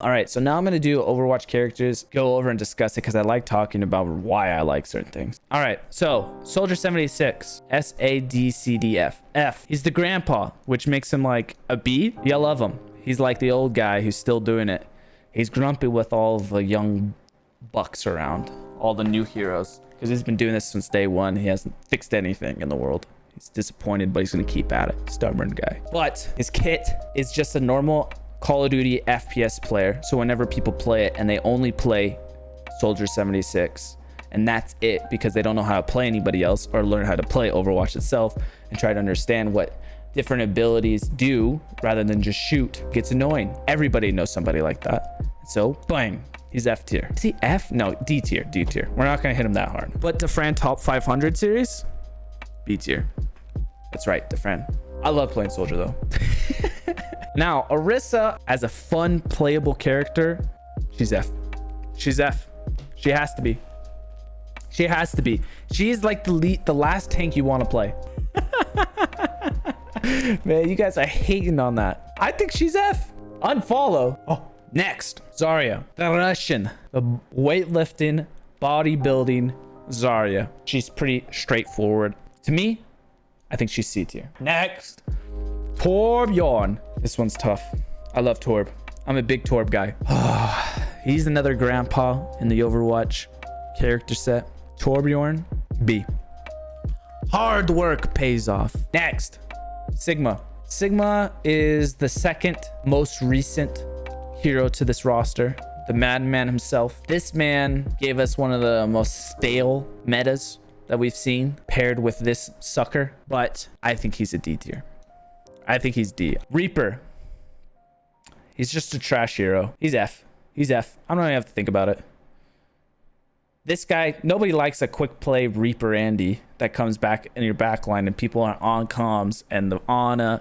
All right, so now I'm going to do Overwatch characters, go over and discuss it because I like talking about why I like certain things. All right, so Soldier 76, SADCDF. F, he's the grandpa, which makes him like a B. You love him. He's like the old guy who's still doing it. He's grumpy with all the young bucks around, all the new heroes, because he's been doing this since day one. He hasn't fixed anything in the world. He's disappointed, but he's going to keep at it. Stubborn guy. But his kit is just a normal Call of Duty FPS player. So whenever people play it and they only play Soldier 76, and that's it because they don't know how to play anybody else or learn how to play Overwatch itself and try to understand what different abilities do rather than just shoot, gets annoying. Everybody knows somebody like that. So bang, he's F tier. Is he F? No, D tier, D tier. We're not gonna hit him that hard. But Defran top 500 series, B tier. That's right, Defran. I love playing Soldier though. Now, Orisa, as a fun, playable character, she's F. She's F. She has to be. She has to be. She's like the last tank you want to play. Man, you guys are hating on that. I think she's F. Unfollow. Oh, next, Zarya, the Russian, the weightlifting, bodybuilding Zarya. She's pretty straightforward. To me, I think she's C tier. Next, Torbjorn. This one's tough. I love Torb. I'm a big Torb guy. He's another grandpa in the Overwatch character set. Torbjorn, B. Hard work pays off. Next, Sigma. Sigma is the second most recent hero to this roster. The madman himself. This man gave us one of the most stale metas that we've seen paired with this sucker, but I think he's a D tier. I think he's D. Reaper. He's just a trash hero. He's F. He's F. I don't even have to think about it. This guy, nobody likes a quick play Reaper Andy that comes back in your backline and people are on comms and the Ana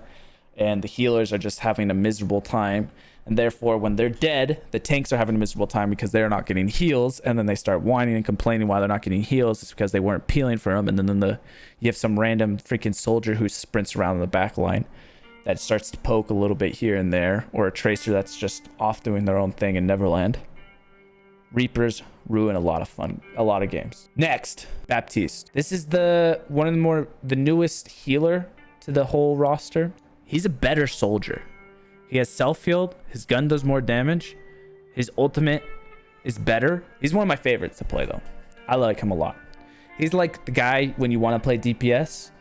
and the healers are just having a miserable time. And therefore, when they're dead, the tanks are having a miserable time because they're not getting heals. And then they start whining and complaining why they're not getting heals. It's because they weren't peeling for them. And then you have some random freaking soldier who sprints around the back line that starts to poke a little bit here and there. Or a tracer that's just off doing their own thing in Neverland. Reapers ruin a lot of fun, a lot of games. Next, Baptiste. This is the newest healer to the whole roster. He's a better soldier. He has self-healed. His gun does more damage. His ultimate is better. He's one of my favorites to play, though. I like him a lot. He's like the guy when you want to play DPS,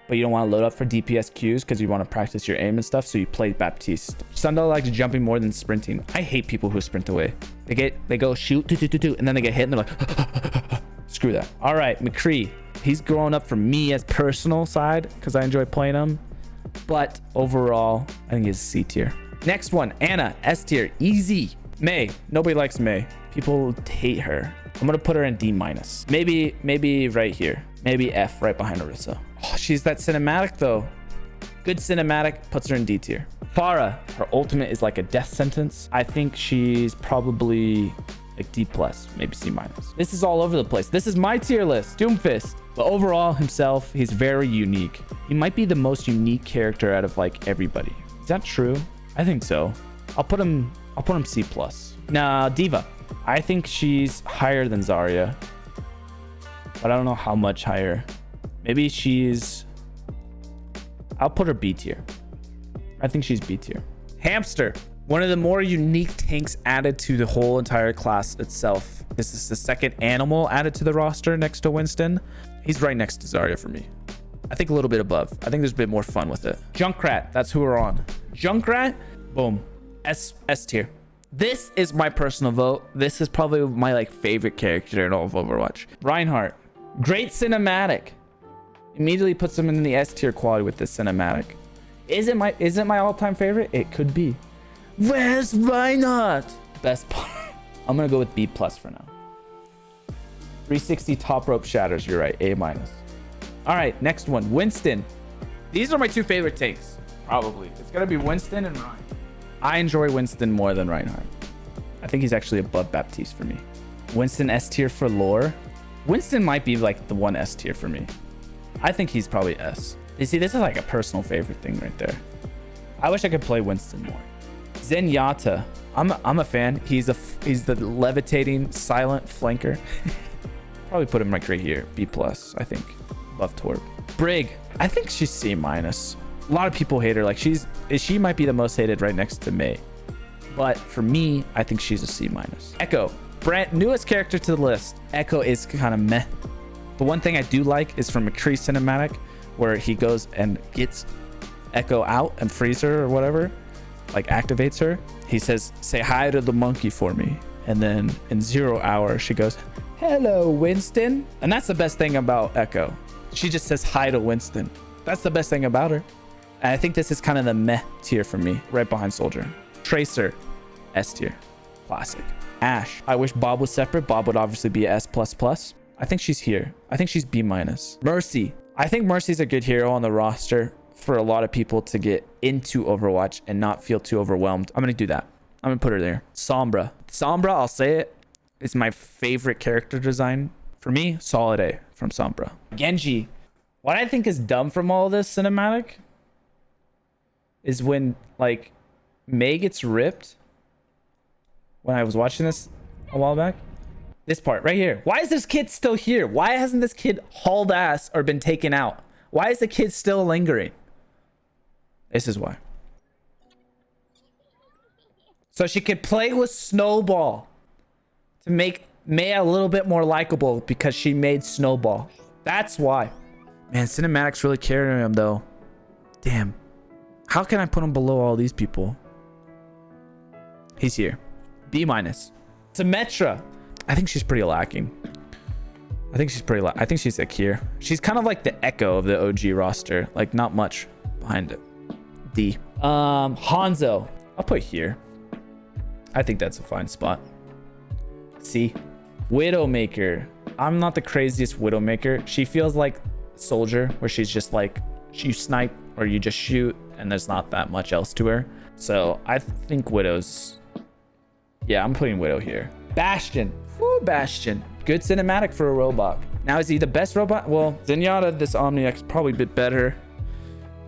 but you don't want to load up for DPS queues because you want to practice your aim and stuff, so you play Baptiste. Sundial likes jumping more than sprinting. I hate people who sprint away. They go shoot, and then they get hit, and they're like, screw that. All right, McCree. He's grown up for me as personal side because I enjoy playing him. But overall, I think he's C tier. Next one, Ana, S tier, easy. May, nobody likes May. People hate her. I'm gonna put her in D minus. Maybe right here. Maybe F, right behind Orisa. Oh, she's that cinematic though. Good cinematic, puts her in D tier. Pharah, her ultimate is like a death sentence. I think she's probably like D plus, maybe C minus. This is all over the place. This is my tier list, Doomfist. But overall himself, he's very unique. He might be the most unique character out of like everybody. Is that true? I think so. I'll put him C plus. Now, Diva. I think she's higher than Zarya, but I don't know how much higher. Maybe I'll put her B tier. I think she's B tier. Hamster. One of the more unique tanks added to the whole entire class itself. This is the second animal added to the roster next to Winston. He's right next to Zarya for me. I think a little bit above. I think there's a bit more fun with it. Junkrat, that's who we're on. Junkrat, boom. S tier. This is my personal vote. This is probably my like favorite character in all of Overwatch. Reinhardt, great cinematic. Immediately puts him in the S tier quality with this cinematic. Is it my all-time favorite? It could be. Where's Reinhardt? Best part. I'm gonna go with B plus for now. 360 top rope shatters. You're right. A minus. All right, next one. Winston. These are my two favorite takes. Probably. It's gonna be Winston and Reinhardt. I enjoy Winston more than Reinhardt. I think he's actually above Baptiste for me. Winston S tier for lore. Winston might be like the one S tier for me. I think he's probably S. You see, this is like a personal favorite thing right there. I wish I could play Winston more. Zenyatta. I'm a fan. He's the levitating silent flanker. Probably put him like right here. B+, I think. Love Torb. Brig. I think she's C-. A lot of people hate her. Like she might be the most hated right next to Mei. But for me, I think she's a C-. Echo. Brand newest character to the list. Echo is kind of meh. The one thing I do like is from McCree cinematic where he goes and gets Echo out and frees her or whatever, like activates her. He says, say hi to the monkey for me. And then in 0 hour, she goes, hello, Winston. And that's the best thing about Echo. She just says hi to Winston. That's the best thing about her. And I think this is kind of the meh tier for me, right behind Soldier. Tracer, S tier, classic. Ashe, I wish Bob was separate. Bob would obviously be S++. I think she's here. I think she's B-. Mercy, I think Mercy's a good hero on the roster for a lot of people to get into Overwatch and not feel too overwhelmed. I'm gonna do that. I'm gonna put her there. Sombra, I'll say it, is my favorite character design. For me, solid A from Sombra. Genji, what I think is dumb from all this cinematic is when like Mei gets ripped. When I was watching this a while back, this part right here. Why is this kid still here? Why hasn't this kid hauled ass or been taken out? Why is the kid still lingering? This is why. So she could play with Snowball to make Mei a little bit more likable because she made Snowball. That's why. Man, cinematics really carrying him though. Damn. How can I put him below all these people? He's here. B-. Symmetra. I think she's pretty lacking. I think she's like here. She's kind of like the Echo of the OG roster. Like not much behind it. D. Hanzo. I'll put here. I think that's a fine spot. C. Widowmaker. I'm not the craziest Widowmaker. She feels like Soldier, where she's just like, you snipe or you just shoot and there's not that much else to her. So I think Widow's... Yeah, I'm putting Widow here. Bastion. Woo, Bastion. Good cinematic for a robot. Now, is he the best robot? Well, Zenyatta, this Omniac's probably a bit better.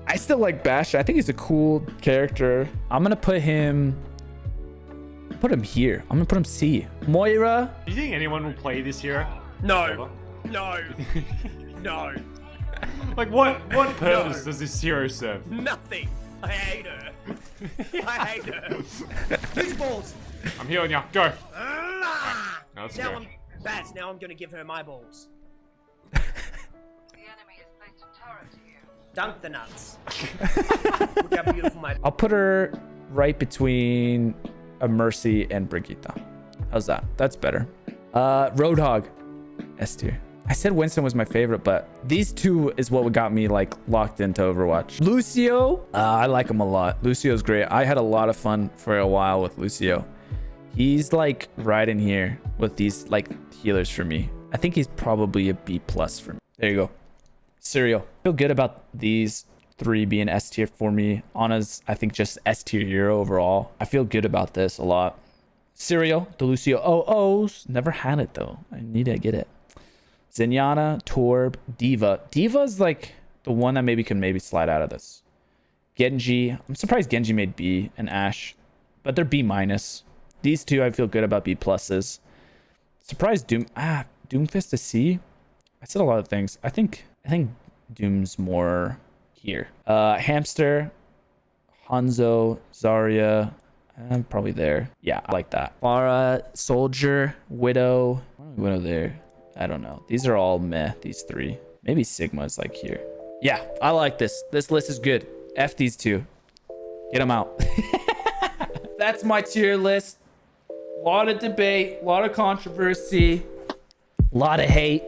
I still like Bastion. I think he's a cool character. I'm going to put him here. I'm going to put him C. Moira. Do you think anyone will play this hero? No. No. No. Like, what purpose does this hero serve? Nothing. I hate her. I hate her. Use balls. I'm healing you. Go. Now let's go. I'm Baz, now I'm gonna give her my balls. The enemy has placed a turret here. Dunk the nuts. Look how beautiful my... I'll put her right between a Mercy and Brigitte. How's that? That's better. Roadhog. S tier. I said Winston was my favorite, but these two is what got me like locked into Overwatch. Lucio. I like him a lot. Lucio's great. I had a lot of fun for a while with Lucio. He's like right in here with these like healers for me. I think he's probably a B+ for me. There you go. Serial. Feel good about these three being S tier for me. Ana's, I think, just S tier hero overall. I feel good about this a lot. Serial, the Lucio OOs. Never had it though. I need to get it. Zenyatta, Torb, Diva. Diva's like the one that maybe slide out of this. Genji. I'm surprised Genji made B and Ashe, but they're B-. These two I feel good about B+. Surprised Doomfist is C. I said a lot of things. I think Doom's more here. Hamster, Hanzo, Zarya. I'm probably there. Yeah, I like that. Pharah, Soldier, Widow. Widow there. I don't know. These are all meh, these three. Maybe Sigma's like here. Yeah, I like this. This list is good. F these two. Get them out. That's my tier list. A lot of debate, a lot of controversy, a lot of hate.